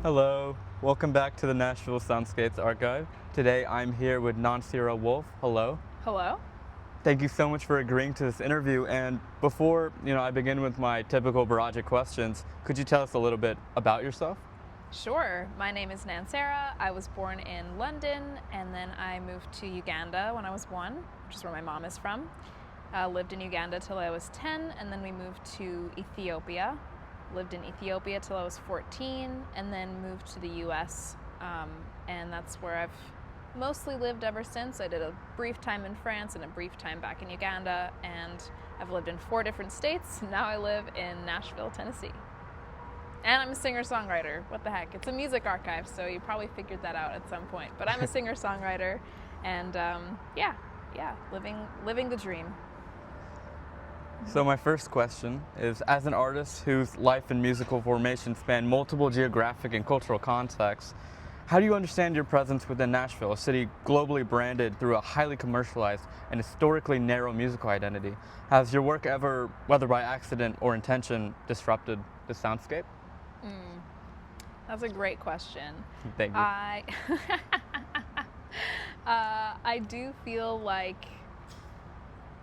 Hello, welcome back to the Nashville Soundscapes archive. Today I'm here with Nanseera Wolf. Hello. Hello. Thank you so much for agreeing to this interview. And before I begin with my typical barrage of questions, could you tell us a little bit about yourself? Sure. My name is Nanseera. I was born in London, and then I moved to Uganda when I was 1, which is where my mom is from. Lived in Uganda till I was 10, and then we moved to Ethiopia. Lived in Ethiopia till I was 14, and then moved to the U.S., and that's where I've mostly lived ever since. I did a brief time in France and a brief time back in Uganda, and I've lived in 4 different states. Now I live in Nashville, Tennessee. And I'm a singer-songwriter. What the heck? It's a music archive, so you probably figured that out at some point. But I'm a singer-songwriter, and living the dream. So my first question is, as an artist whose life and musical formation span multiple geographic and cultural contexts, how do you understand your presence within Nashville, a city globally branded through a highly commercialized and historically narrow musical identity? Has your work ever, whether by accident or intention, disrupted the soundscape? That's a great question. Thank you. I do feel like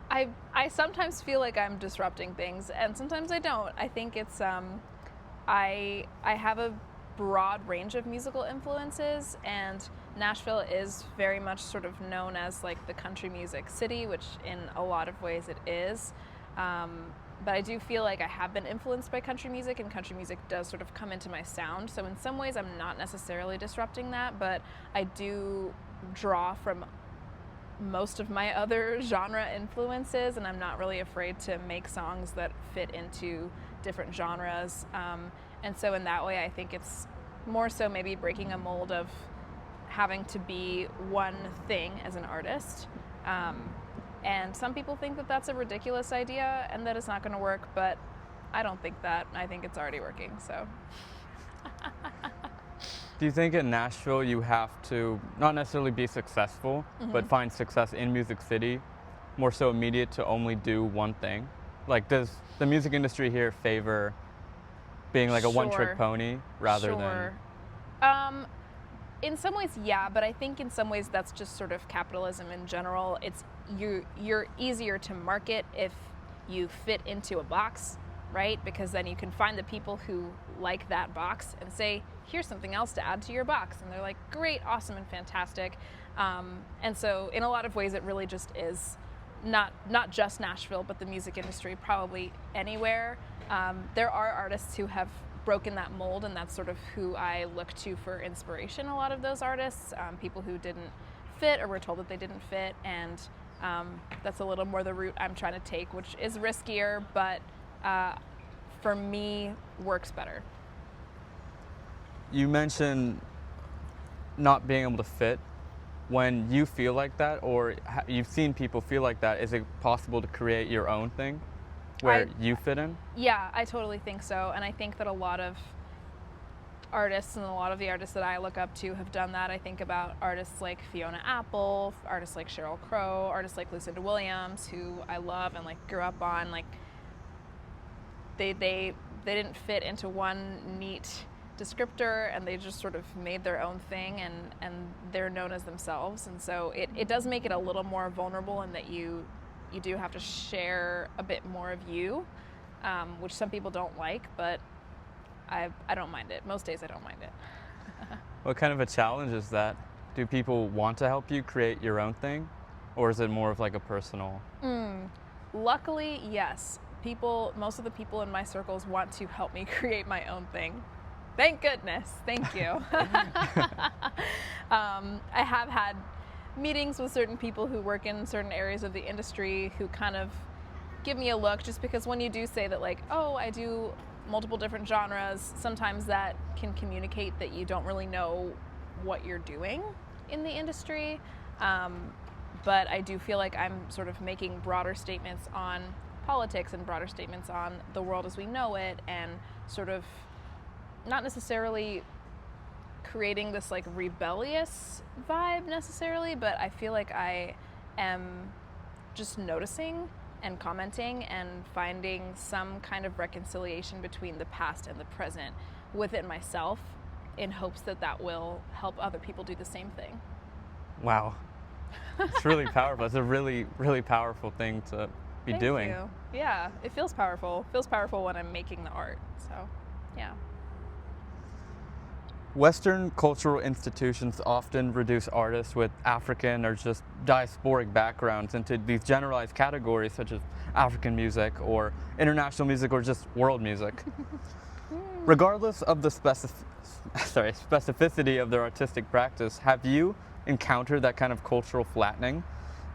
I sometimes feel like I'm disrupting things, and sometimes I don't. I think it's I have a broad range of musical influences, and Nashville is very much sort of known as like the country music city, which in a lot of ways it is. But I do feel like I have been influenced by country music, and country music does sort of come into my sound. So in some ways I'm not necessarily disrupting that, but I do draw from most of my other genre influences, and I'm not really afraid to make songs that fit into different genres. And so in that way, I think it's more so maybe breaking a mold of having to be one thing as an artist. And some people think that that's a ridiculous idea and that it's not going to work, but I don't think that. I think it's already working, so. Do you think in Nashville you have to not necessarily be successful, but find success in Music City, more so immediate to only do one thing? Like, does the music industry here favor being like a one-trick pony rather than? In some ways, yeah, but I think in some ways that's just sort of capitalism in general. It's you're easier to market if you fit into a box, right? Because then you can find the people who like that box and say, here's something else to add to your box. And they're like, great, awesome, and fantastic. And so in a lot of ways, it really just is not just Nashville, but the music industry, probably anywhere. There are artists who have broken that mold, and that's sort of who I look to for inspiration. A lot of those artists, people who didn't fit or were told that they didn't fit. And that's a little more the route I'm trying to take, which is riskier, but for me, works better. You mentioned not being able to fit. When you feel like that, or you've seen people feel like that, is it possible to create your own thing where you fit in? Yeah, I totally think so. And I think that a lot of artists and a lot of the artists that I look up to have done that. I think about artists like Fiona Apple, artists like Sheryl Crow, artists like Lucinda Williams, who I love and like grew up on. Like they didn't fit into one neat descriptor, and they just sort of made their own thing, and they're known as themselves. And so it does make it a little more vulnerable in that you do have to share a bit more of you, which some people don't like, but I don't mind it. Most days I don't mind it. What kind of a challenge is that? Do people want to help you create your own thing, or is it more of like a personal? Luckily, yes. Most of the people in my circles want to help me create my own thing. Thank goodness. Thank you. I have had meetings with certain people who work in certain areas of the industry who kind of give me a look, just because when you do say that, like, oh, I do multiple different genres, sometimes that can communicate that you don't really know what you're doing in the industry. But I do feel like I'm sort of making broader statements on politics and broader statements on the world as we know it, and sort of not necessarily creating this like rebellious vibe necessarily, but I feel like I am just noticing and commenting and finding some kind of reconciliation between the past and the present within myself, in hopes that that will help other people do the same thing. Wow. It's really powerful. It's a really, really powerful thing to be Thank doing. you. Yeah, it feels powerful. It feels powerful when I'm making the art. So, yeah. Western cultural institutions often reduce artists with African or just diasporic backgrounds into these generalized categories such as African music or international music or just world music. Regardless of the specificity of their artistic practice, have you encountered that kind of cultural flattening?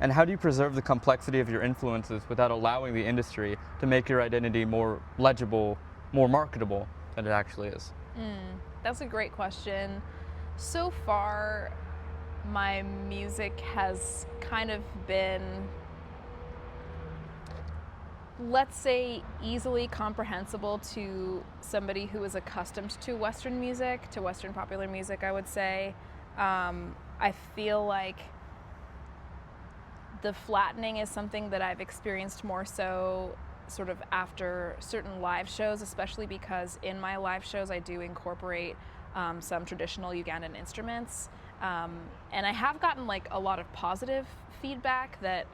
And how do you preserve the complexity of your influences without allowing the industry to make your identity more legible, more marketable than it actually is? That's a great question. So far, my music has kind of been, let's say, easily comprehensible to somebody who is accustomed to Western music, to Western popular music, I would say. I feel like the flattening is something that I've experienced more so sort of after certain live shows, especially because in my live shows I do incorporate some traditional Ugandan instruments. And I have gotten like a lot of positive feedback that,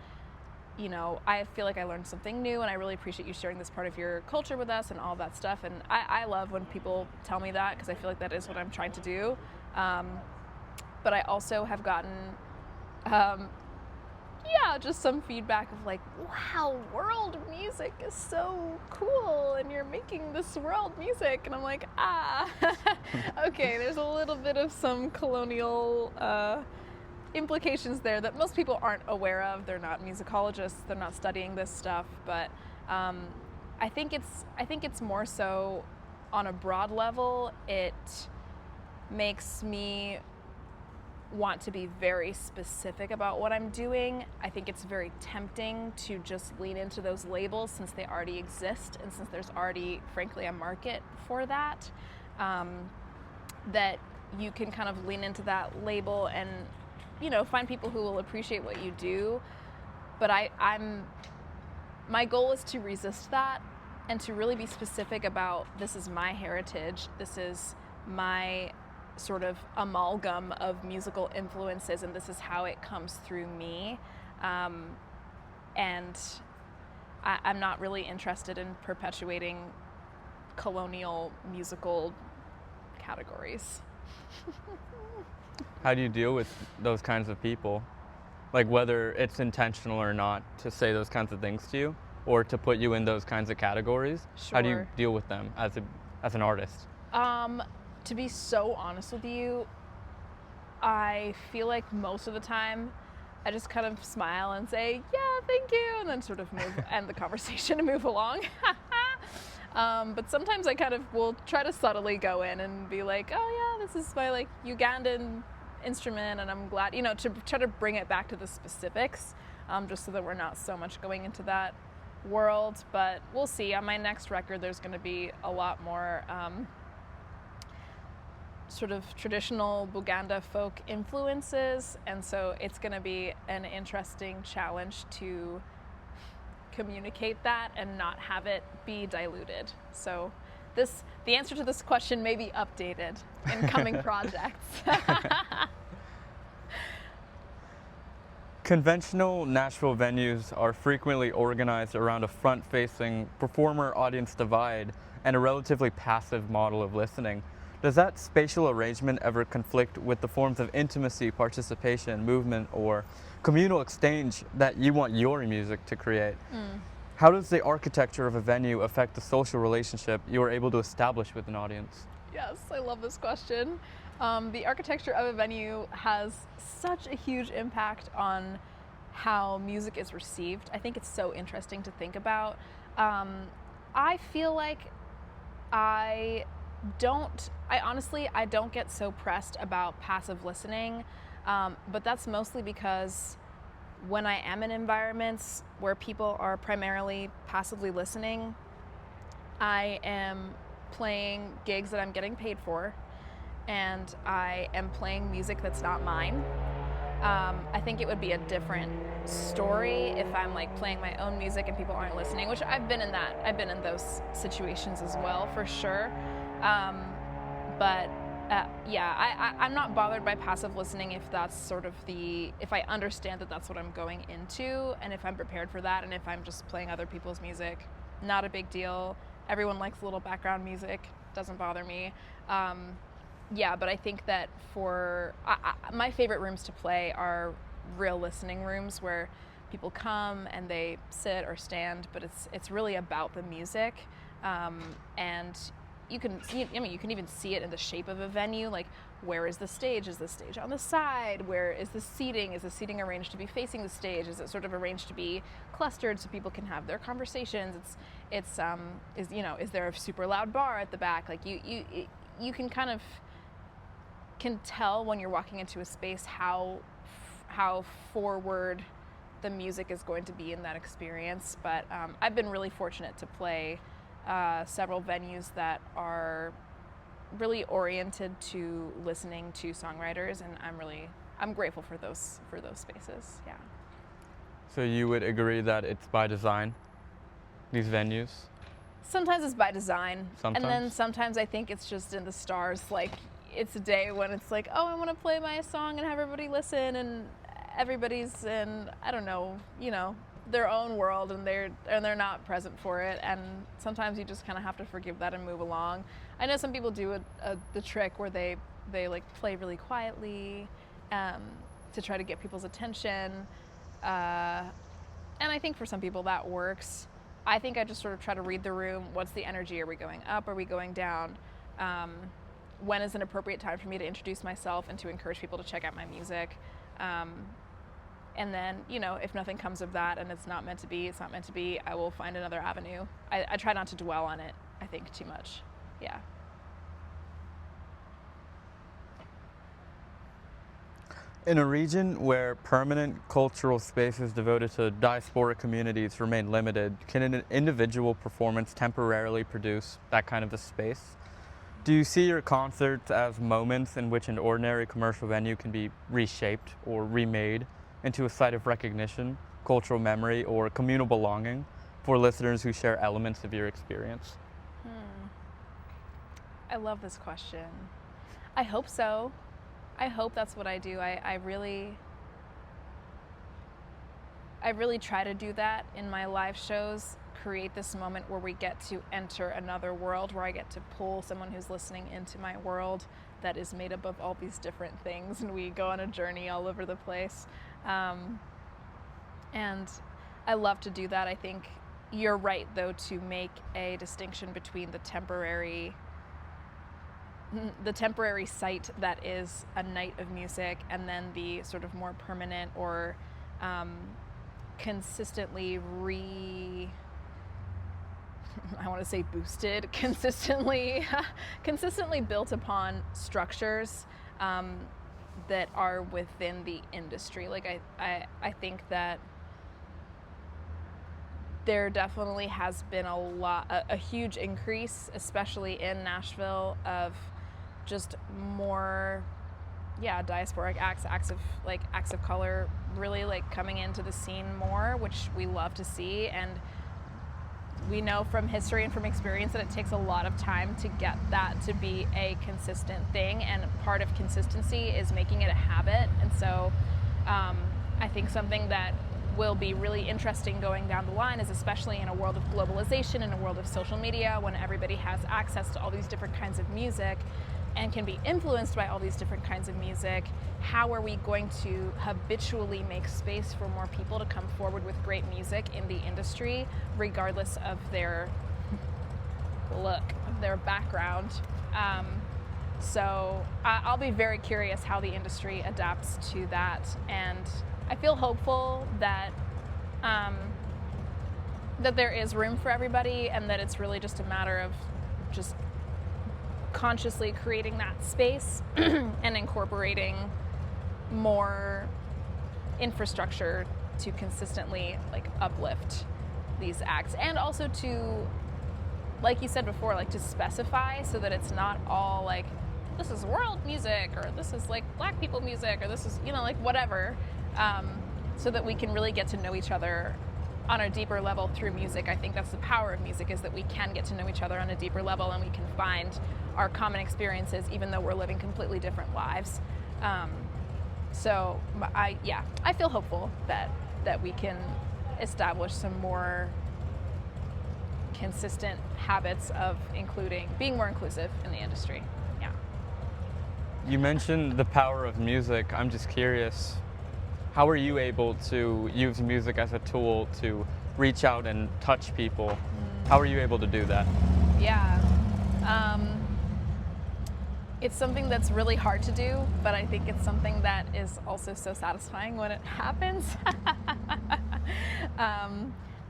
you know, I feel like I learned something new, and I really appreciate you sharing this part of your culture with us and all that stuff. And I love when people tell me that, because I feel like that is what I'm trying to do. But I also have gotten, just some feedback of like, wow, world music is so cool, and you're making this world music. And I'm like, okay, there's a little bit of some colonial implications there that most people aren't aware of. They're not musicologists, they're not studying this stuff, but I think it's more so on a broad level. It makes me want to be very specific about what I'm doing. I think it's very tempting to just lean into those labels since they already exist, and since there's already, frankly, a market for that, that you can kind of lean into that label and, you know, find people who will appreciate what you do. But my goal is to resist that and to really be specific about, this is my heritage, this is my sort of amalgam of musical influences, and this is how it comes through me. And I'm not really interested in perpetuating colonial musical categories. How do you deal with those kinds of people? Like, whether it's intentional or not to say those kinds of things to you or to put you in those kinds of categories? Sure. How do you deal with them as an artist? To be so honest with you, I feel like most of the time I just kind of smile and say, yeah, thank you, and then sort of end the conversation and move along. But sometimes I kind of will try to subtly go in and be like, oh yeah, this is my like Ugandan instrument, and I'm glad, you know, to try to bring it back to the specifics, just so that we're not so much going into that world. But we'll see. On my next record, there's going to be a lot more sort of traditional Buganda folk influences, and so it's going to be an interesting challenge to communicate that and not have it be diluted. So the answer to this question may be updated in coming projects. Conventional Nashville venues are frequently organized around a front-facing performer-audience divide and a relatively passive model of listening. Does that spatial arrangement ever conflict with the forms of intimacy, participation, movement, or communal exchange that you want your music to create? How does the architecture of a venue affect the social relationship you are able to establish with an audience? Yes, I love this question. The architecture of a venue has such a huge impact on how music is received. I think it's so interesting to think about. I feel like I don't get so pressed about passive listening, but that's mostly because when I am in environments where people are primarily passively listening, I am playing gigs that I'm getting paid for, and I am playing music that's not mine. I think it would be a different story if I'm like playing my own music and people aren't listening, which I've been in those situations as well, for sure. But I'm not bothered by passive listening if that's sort of if I understand that that's what I'm going into, and if I'm prepared for that, and if I'm just playing other people's music, not a big deal. Everyone likes a little background music, doesn't bother me. But I think that my favorite rooms to play are real listening rooms where people come and they sit or stand, but it's really about the music, and you can even see it in the shape of a venue. Like, where is the stage? Is the stage on the side? Where is the seating? Is the seating arranged to be facing the stage? Is it sort of arranged to be clustered so people can have their conversations? Is there a super loud bar at the back? Like, you can kind of can tell when you're walking into a space how forward the music is going to be in that experience. But I've been really fortunate to play several venues that are really oriented to listening to songwriters, and I'm grateful for those spaces. Yeah. So you would agree that it's by design, these venues? Sometimes it's by design. Sometimes? And then sometimes I think it's just in the stars. Like, it's a day when it's like, oh, I want to play my song and have everybody listen, and everybody's in, I don't know, their own world, and they're not present for it. And sometimes you just kind of have to forgive that and move along. I know some people do the trick where they like play really quietly to try to get people's attention, and I think for some people that works. I think I just sort of try to read the room. What's the energy? Are we going up? Are we going down? When is an appropriate time for me to introduce myself and to encourage people to check out my music? And then, if nothing comes of that and it's not meant to be, it's not meant to be. I will find another avenue. I try not to dwell on it, I think, too much. Yeah. In a region where permanent cultural spaces devoted to diasporic communities remain limited, can an individual performance temporarily produce that kind of a space? Do you see your concerts as moments in which an ordinary commercial venue can be reshaped or remade into a site of recognition, cultural memory, or communal belonging for listeners who share elements of your experience? I love this question. I hope so. I hope that's what I do. I really try to do that in my live shows, create this moment where we get to enter another world, where I get to pull someone who's listening into my world that is made up of all these different things, and we go on a journey all over the place. And I love to do that. I think you're right, though, to make a distinction between the temporary site that is a night of music, and then the sort of more permanent or consistently consistently built upon structures that are within the industry. Like, I think that there definitely has been a huge increase, especially in Nashville, of just more, diasporic acts of color, really like coming into the scene more, which we love to see. And we know from history and from experience that it takes a lot of time to get that to be a consistent thing, and part of consistency is making it a habit. And so I think something that will be really interesting going down the line is, especially in a world of globalization, in a world of social media, when everybody has access to all these different kinds of music and can be influenced by all these different kinds of music, how are we going to habitually make space for more people to come forward with great music in the industry, regardless of their look, of their background? So I'll be very curious how the industry adapts to that, and I feel hopeful that that there is room for everybody, and that it's really just a matter of just consciously creating that space and incorporating more infrastructure to consistently uplift these acts, and also to, like you said before, to specify so that it's not all like, this is world music, or this is black people music, or this is whatever, so that we can really get to know each other on a deeper level through music. I think that's the power of music, is that we can get to know each other on a deeper level, and we can find our common experiences, even though we're living completely different lives. So I feel hopeful that we can establish some more consistent habits of being more inclusive in the industry. Yeah. You mentioned the power of music. I'm just curious, how are you able to use music as a tool to reach out and touch people? How are you able to do that? Yeah. It's something that's really hard to do, but I think it's something that is also so satisfying when it happens.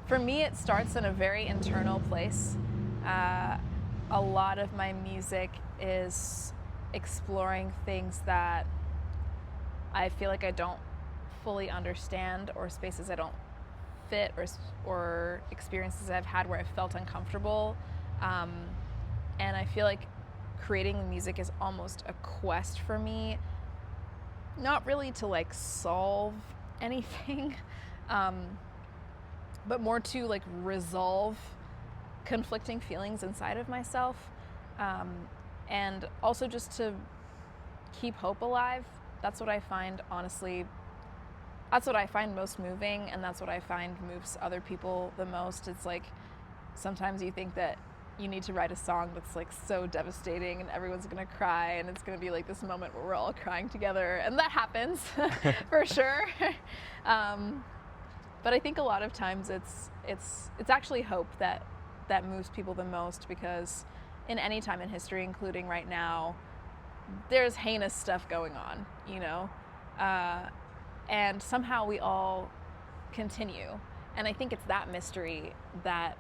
For me, it starts in a very internal place. A lot of my music is exploring things that I feel like I don't fully understand, or spaces I don't fit, or experiences I've had where I've felt uncomfortable. And I feel like creating music is almost a quest for me, not really to like solve anything, but more to like resolve conflicting feelings inside of myself, and also just to keep hope alive. That's what I find, honestly, that's what I find most moving, and that's what I find moves other people the most. It's like sometimes you think that you need to write a song that's like so devastating and everyone's gonna cry and it's gonna be like this moment where we're all crying together, and that happens for sure. But I think a lot of times it's actually hope that moves people the most, because in any time in history, including right now, there's heinous stuff going on, you know, and somehow we all continue. And I think it's that mystery that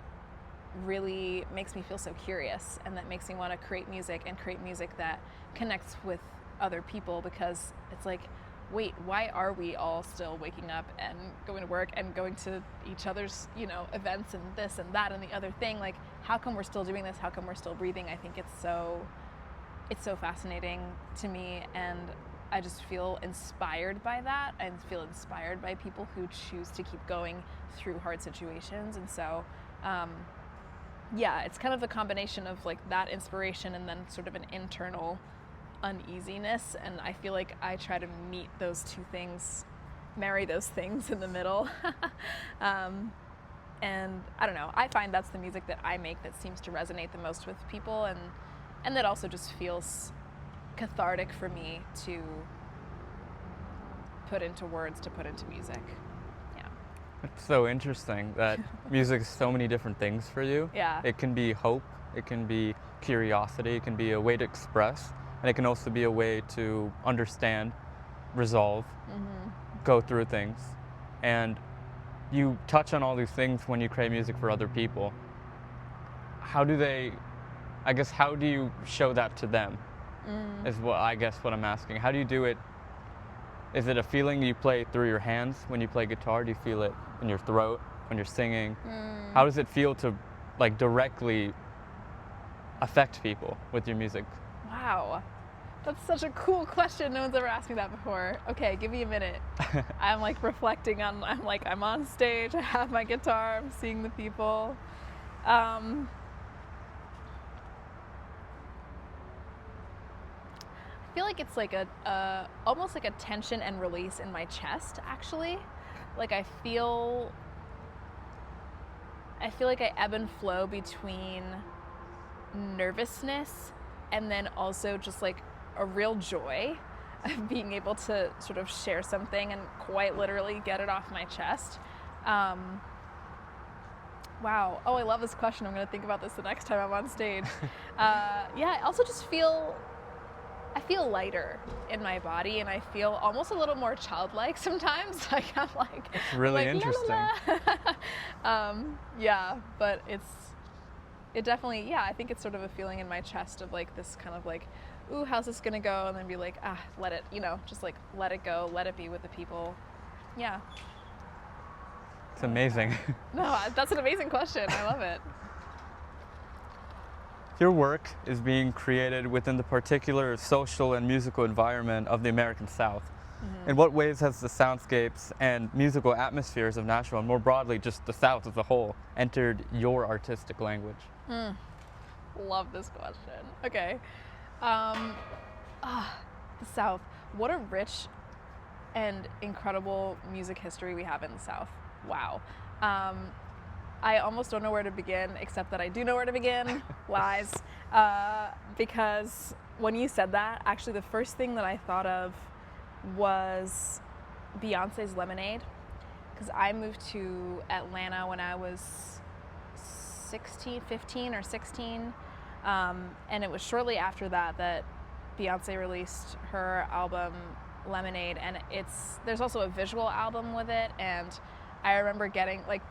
really makes me feel so curious, and that makes me want to create music that connects with other people, because it's like, wait, why are we all still waking up and going to work and going to each other's, you know, events and this and that and the other thing? Like, how come we're still doing this? How come we're still breathing? I think it's so fascinating to me, and I just feel inspired by that. I feel inspired by people who choose to keep going through hard situations. And so yeah, it's kind of a combination of like that inspiration and then sort of an internal uneasiness, and I feel like I try to meet those two things, marry those things in the middle. And I don't know, I find that's the music that I make that seems to resonate the most with people, and that also just feels cathartic for me to put into words, to put into music. It's so interesting that music is so many different things for you. Yeah. It can be hope, it can be curiosity, it can be a way to express, and it can also be a way to understand, resolve, go through things. And you touch on all these things when you create music for other people. How do you show that to them? Is what I'm asking. How do you do it? Is it a feeling you play through your hands when you play guitar? Do you feel it in your throat when you're singing? How does it feel to like directly affect people with your music? Wow, that's such a cool question. No one's ever asked me that before. Okay, give me a minute. I'm like reflecting on, I'm on stage, I have my guitar, I'm seeing the people. I feel like it's like almost like a tension and release in my chest, actually. Like I feel like I ebb and flow between nervousness and then also just like a real joy of being able to sort of share something and quite literally get it off my chest. Wow. Oh, I love this question. I'm going to think about this the next time I'm on stage. Yeah, I also just feel lighter in my body, and I feel almost a little more childlike sometimes. Like I'm like, it's really interesting. La. Yeah, but it definitely, yeah, I think it's sort of a feeling in my chest of like this kind of like, ooh, how's this gonna go? And then be like, let it, just like let it go, let it be with the people. Yeah. It's amazing. No, that's an amazing question. I love it. Your work is being created within the particular social and musical environment of the American South. In what ways has the soundscapes and musical atmospheres of Nashville, and more broadly just the South as a whole, entered your artistic language? love this question. Okay. The South. What a rich and incredible music history we have in the South. Wow. I almost don't know where to begin, except that I do know where to begin. Lies. Because when you said that, actually the first thing that I thought of was Beyonce's Lemonade. Because I moved to Atlanta when I was 15 or 16. And it was shortly after that Beyonce released her album Lemonade, and there's also a visual album with it, and I remember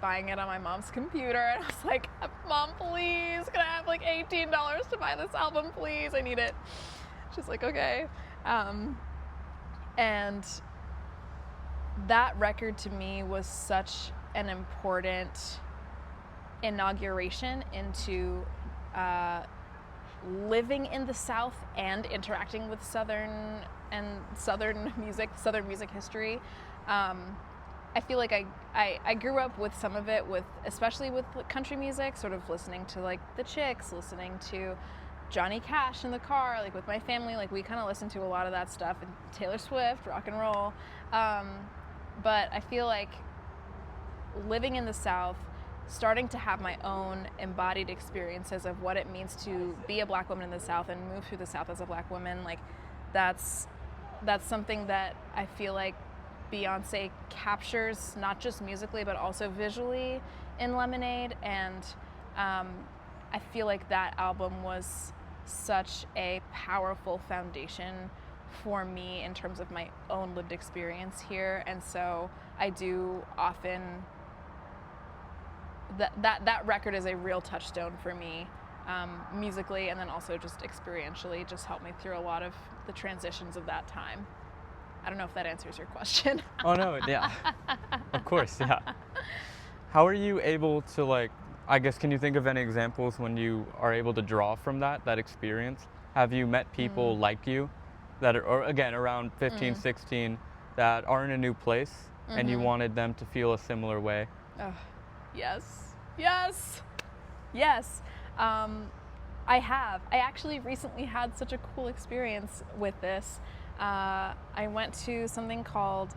buying it on my mom's computer, and I was like, Mom, please, can I have like $18 to buy this album, please? I need it. She's like, okay. And that record to me was such an important inauguration into living in the South and interacting with Southern music history. I feel like I grew up with some of it, especially with country music, sort of listening to like the Chicks, listening to Johnny Cash in the car, like with my family, like we kind of listened to a lot of that stuff, and Taylor Swift, rock and roll. But I feel like living in the South, starting to have my own embodied experiences of what it means to be a Black woman in the South and move through the South as a Black woman, like that's something that I feel like Beyonce captures, not just musically but also visually in Lemonade. And I feel like that album was such a powerful foundation for me in terms of my own lived experience here. And so I do often, that record is a real touchstone for me, musically, and then also just experientially, just helped me through a lot of the transitions of that time. I don't know if that answers your question. Oh no, yeah, of course, yeah. How are you able to, like, I guess, can you think of any examples when you are able to draw from that experience? Have you met people like you that are, or again, around 15, 16, that are in a new place and you wanted them to feel a similar way? Oh, yes. I have. I actually recently had such a cool experience with this. I went to something called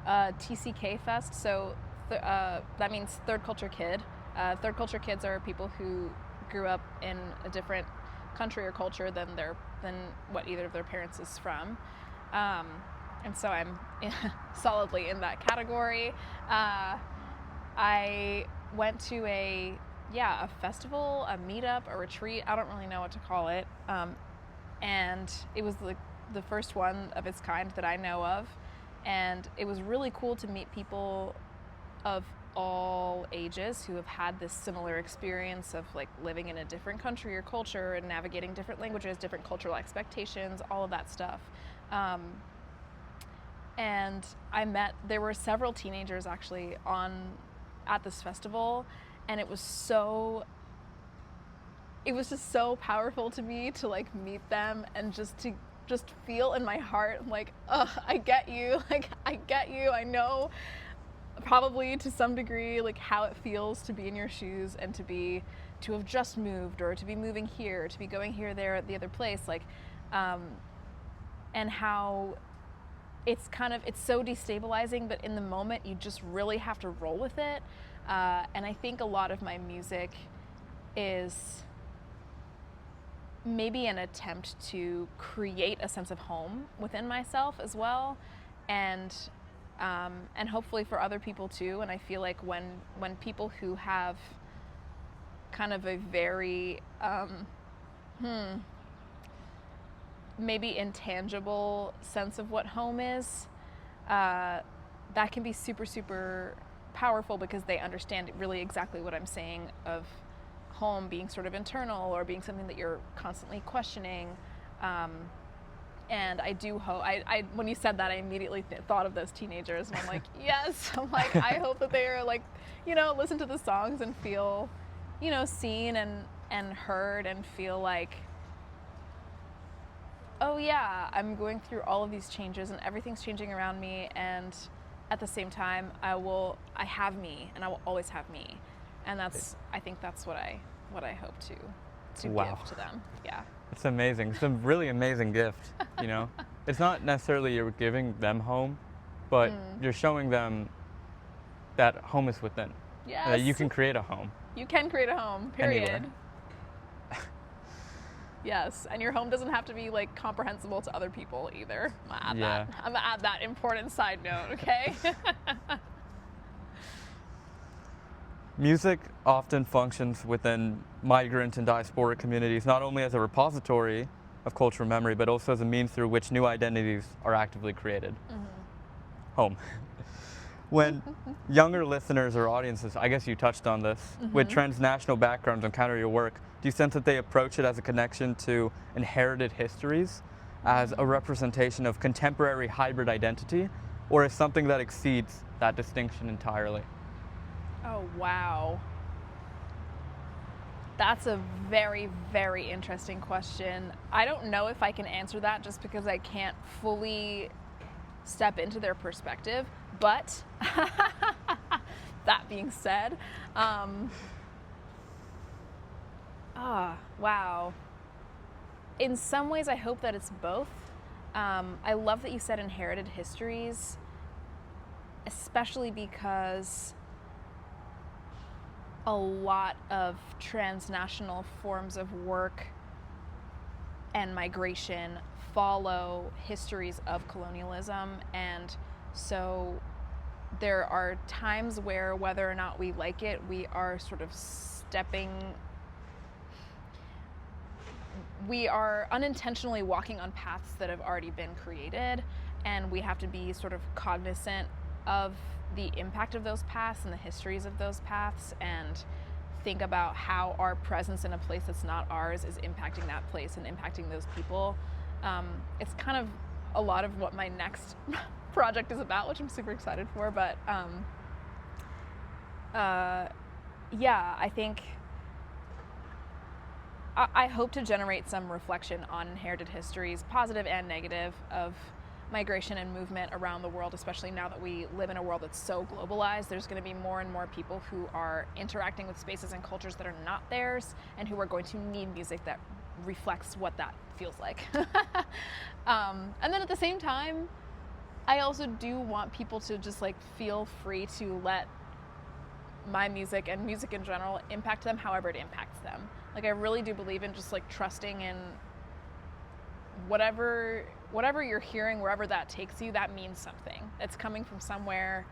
TCK Fest, so that means Third Culture Kid. Third Culture Kids are people who grew up in a different country or culture than what either of their parents is from. And so I'm solidly in that category. I went to a festival, a meetup, a retreat, I don't really know what to call it. And it was the first one of its kind that I know of. And it was really cool to meet people of all ages who have had this similar experience of like living in a different country or culture and navigating different languages, different cultural expectations, all of that stuff. And there were several teenagers actually at this festival, and it was just so powerful to me to like meet them and just feel in my heart like, I get you, I know probably to some degree like how it feels to be in your shoes and to have just moved, or to be moving here, to be going here, there, at the other place, like, and how it's so destabilizing, but in the moment you just really have to roll with it. And I think a lot of my music is maybe an attempt to create a sense of home within myself as well, and hopefully for other people too. And I feel like when people who have kind of a very maybe intangible sense of what home is, that can be super, super powerful, because they understand really exactly what I'm saying of home being sort of internal, or being something that you're constantly questioning. And I do hope, when you said that, I immediately thought of those teenagers, and I'm like, yes, I'm like, I hope that they are like, listen to the songs and feel, seen and heard, and feel like, oh yeah, I'm going through all of these changes and everything's changing around me, and at the same time, I have me, and I will always have me. And I think that's what I hope to to Wow. give to them. Yeah. It's amazing. It's a really amazing gift, you know? It's not necessarily you're giving them home, but you're showing them that home is within. Yes. That you can create a home. You can create a home, period. Anywhere. Yes, and your home doesn't have to be like comprehensible to other people either. I'm gonna add that important side note, okay? Music often functions within migrant and diasporic communities not only as a repository of cultural memory, but also as a means through which new identities are actively created. Home. When younger listeners or audiences, I guess you touched on this, with transnational backgrounds encounter your work, do you sense that they approach it as a connection to inherited histories, as a representation of contemporary hybrid identity, or as something that exceeds that distinction entirely? Oh, wow. That's a very, very interesting question. I don't know if I can answer that just because I can't fully step into their perspective, but that being said, wow. In some ways, I hope that it's both. I love that you said inherited histories, especially because a lot of transnational forms of work and migration follow histories of colonialism, and so there are times where, whether or not we like it, we are sort of we are unintentionally walking on paths that have already been created, and we have to be sort of cognizant of the impact of those paths and the histories of those paths, and think about how our presence in a place that's not ours is impacting that place and impacting those people. It's kind of a lot of what my next project is about, which I'm super excited for, but yeah, I think I hope to generate some reflection on inherited histories, positive and negative, of migration and movement around the world, especially now that we live in a world that's so globalized. There's going to be more and more people who are interacting with spaces and cultures that are not theirs, and who are going to need music that reflects what that feels like. And then at the same time, I also do want people to just like feel free to let my music and music in general impact them however it impacts them. Like, I really do believe in just like trusting in whatever you're hearing, wherever that takes you, that means something. It's coming from somewhere.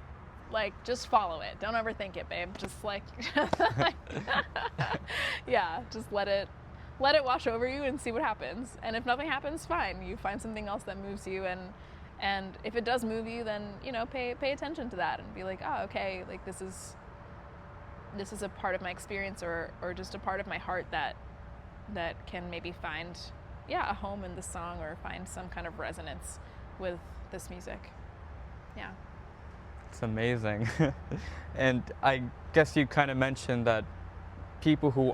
Like, just follow it. Don't overthink it, babe. Just like, yeah, just let it wash over you and see what happens. And if nothing happens, fine. You find something else that moves you, and if it does move you, then, you know, pay attention to that and be like, oh, okay, like this is a part of my experience, or just a part of my heart that can maybe find, a home in the song, or find some kind of resonance with this music. Yeah. It's amazing. And I guess you kind of mentioned that people who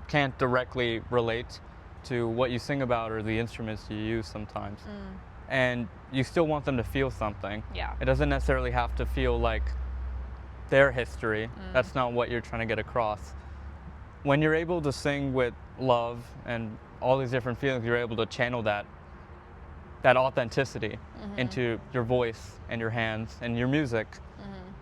can't directly relate to what you sing about or the instruments you use sometimes. And you still want them to feel something. Yeah. It doesn't necessarily have to feel like their history. That's not what you're trying to get across. When you're able to sing with love and all these different feelings, you're able to channel that authenticity into your voice and your hands and your music.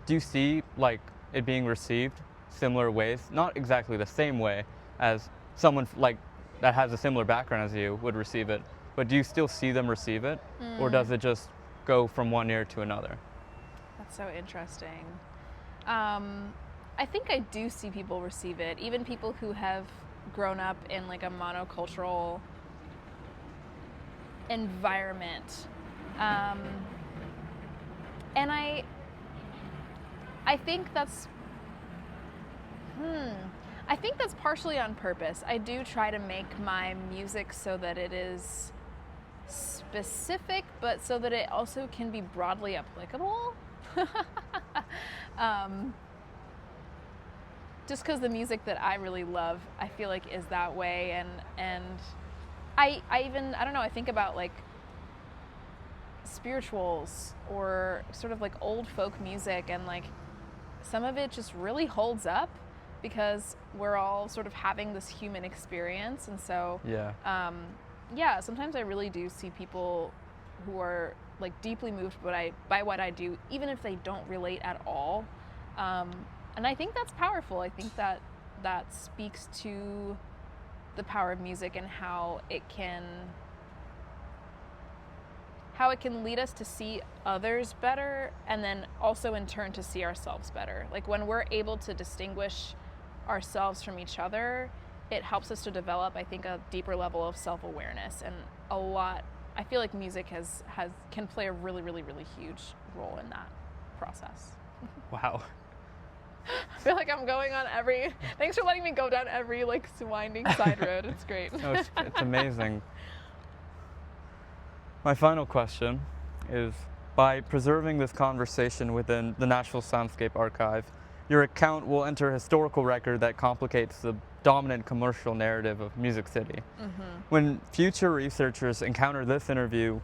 Do you see like it being received similar ways? Not exactly the same way as someone like that has a similar background as you would receive it, but do you still see them receive it, or does it just go from one ear to another? That's so interesting. I think I do see people receive it, even people who have grown up in like a monocultural environment. And I think that's partially on purpose. I do try to make my music so that it is specific, but so that it also can be broadly applicable. Just because the music that I really love, I feel like is that way, and I don't know, I think about like spirituals or sort of like old folk music, and like some of it just really holds up, because we're all sort of having this human experience. And so, sometimes I really do see people who are like deeply moved by what I do, even if they don't relate at all. And I think that's powerful. I think that speaks to the power of music and how it can lead us to see others better, and then also in turn to see ourselves better. Like when we're able to distinguish ourselves from each other, it helps us to develop, I think, a deeper level of self-awareness. And I feel like music can play a really, really, really huge role in that process. Wow. I feel like I'm going on thanks for letting me go down every like winding side road. It's great. No, it's amazing. My final question is, by preserving this conversation within the Nashville Soundscape archive, your account will enter a historical record that complicates the dominant commercial narrative of Music City. Mm-hmm. When future researchers encounter this interview,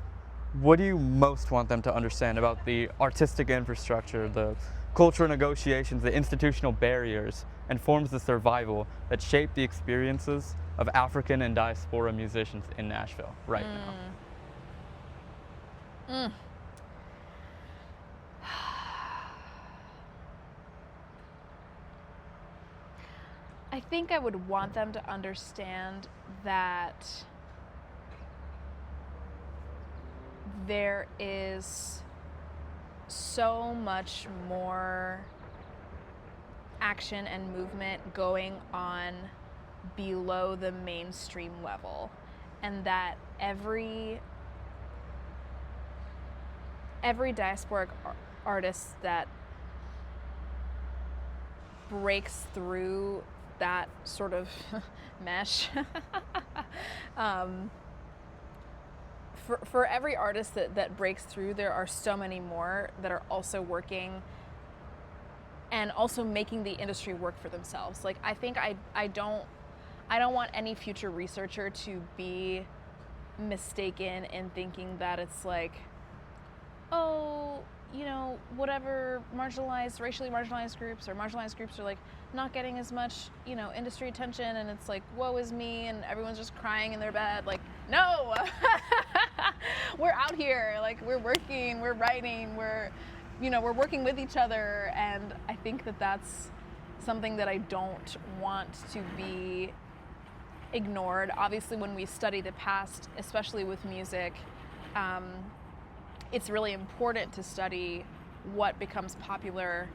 what do you most want them to understand about the artistic infrastructure, the cultural negotiations, the institutional barriers, and forms of survival that shape the experiences of African and diaspora musicians in Nashville right now? I think I would want them to understand that there is so much more action and movement going on below the mainstream level, and that every diasporic artist that breaks through that sort of mesh for every artist that breaks through, there are so many more that are also working and also making the industry work for themselves. Like, I think I don't want any future researcher to be mistaken in thinking that it's like, oh, you know, whatever racially marginalized groups or marginalized groups are like not getting as much, you know, industry attention, and it's like, woe is me, and everyone's just crying in their bed. Like, no, we're out here, like, we're working, we're writing, we're working with each other. And I think that that's something that I don't want to be ignored. Obviously, when we study the past, especially with music, it's really important to study what becomes popular,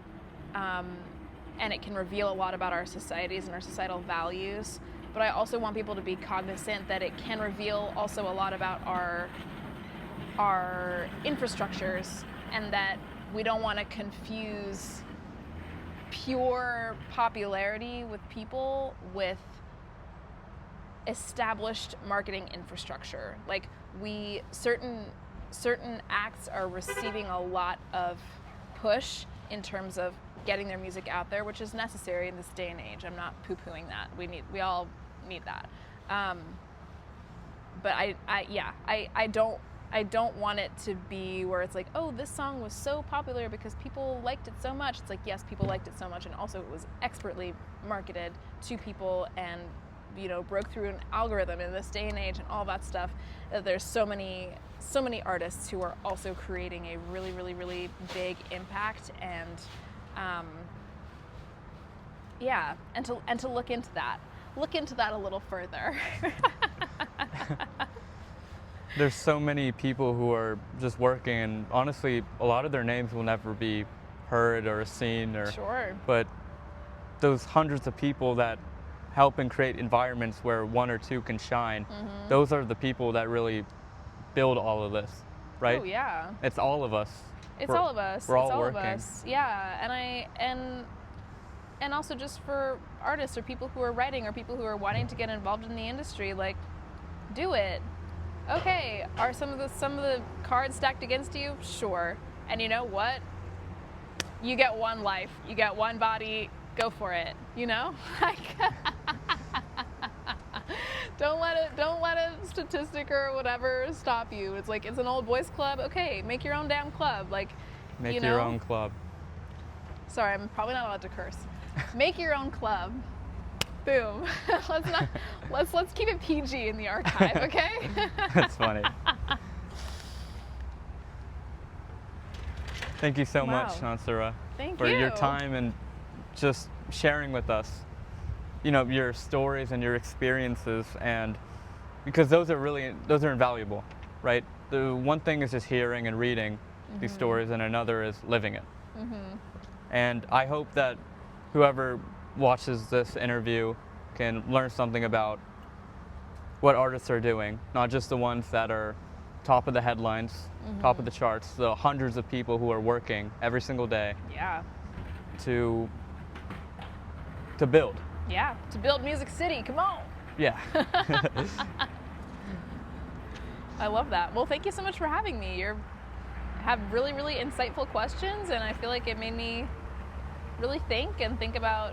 and it can reveal a lot about our societies and our societal values. But I also want people to be cognizant that it can reveal also a lot about our infrastructures, and that we don't want to confuse pure popularity with people with established marketing infrastructure. Like, certain acts are receiving a lot of push in terms of getting their music out there, which is necessary in this day and age. I'm not poo-pooing that. We all need that. But I don't want it to be where it's like, oh, this song was so popular because people liked it so much. It's like, yes, people liked it so much, and also it was expertly marketed to people and, you know, broke through an algorithm in this day and age and all that stuff. There's so many artists who are also creating a really, really, really big impact, and and to look into that a little further. There's so many people who are just working, and honestly, a lot of their names will never be heard or seen, Sure. But those hundreds of people that help and create environments where one or two can shine, mm-hmm. Those are the people that really build all of this, right? Oh yeah. It's all of us. All of us. We're all all working. Of us. Yeah, and also just for artists or people who are writing or people who are wanting to get involved in the industry, like, do it. Okay, are some of the cards stacked against you? Sure. And you know what? You get one life. You get one body. Go for it. You know? Like, don't let a statistic or whatever stop you. It's like, it's an old boys club. Okay, make your own damn club. Like, make your own club. Sorry, I'm probably not allowed to curse. Make your own club. Boom. Let's keep it PG in the archive, okay? That's funny. Thank you so much, Nanseera, for your time and just sharing with us, you know, your stories and your experiences, and because those are invaluable, right? The one thing is just hearing and reading these stories, and another is living it. And I hope that whoever watches this interview can learn something about what artists are doing, not just the ones that are top of the headlines, top of the charts, the hundreds of people who are working every single day. Yeah. To build. Yeah, to build Music City, come on. Yeah. I love that. Well, thank you so much for having me. You have really, really insightful questions, and I feel like it made me really think about,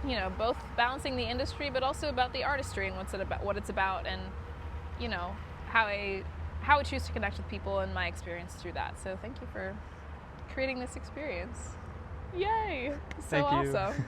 you know, both balancing the industry, but also about the artistry and what it's about, and, you know, how I choose to connect with people and my experience through that. So thank you for creating this experience. Yay! So Thank you. awesome.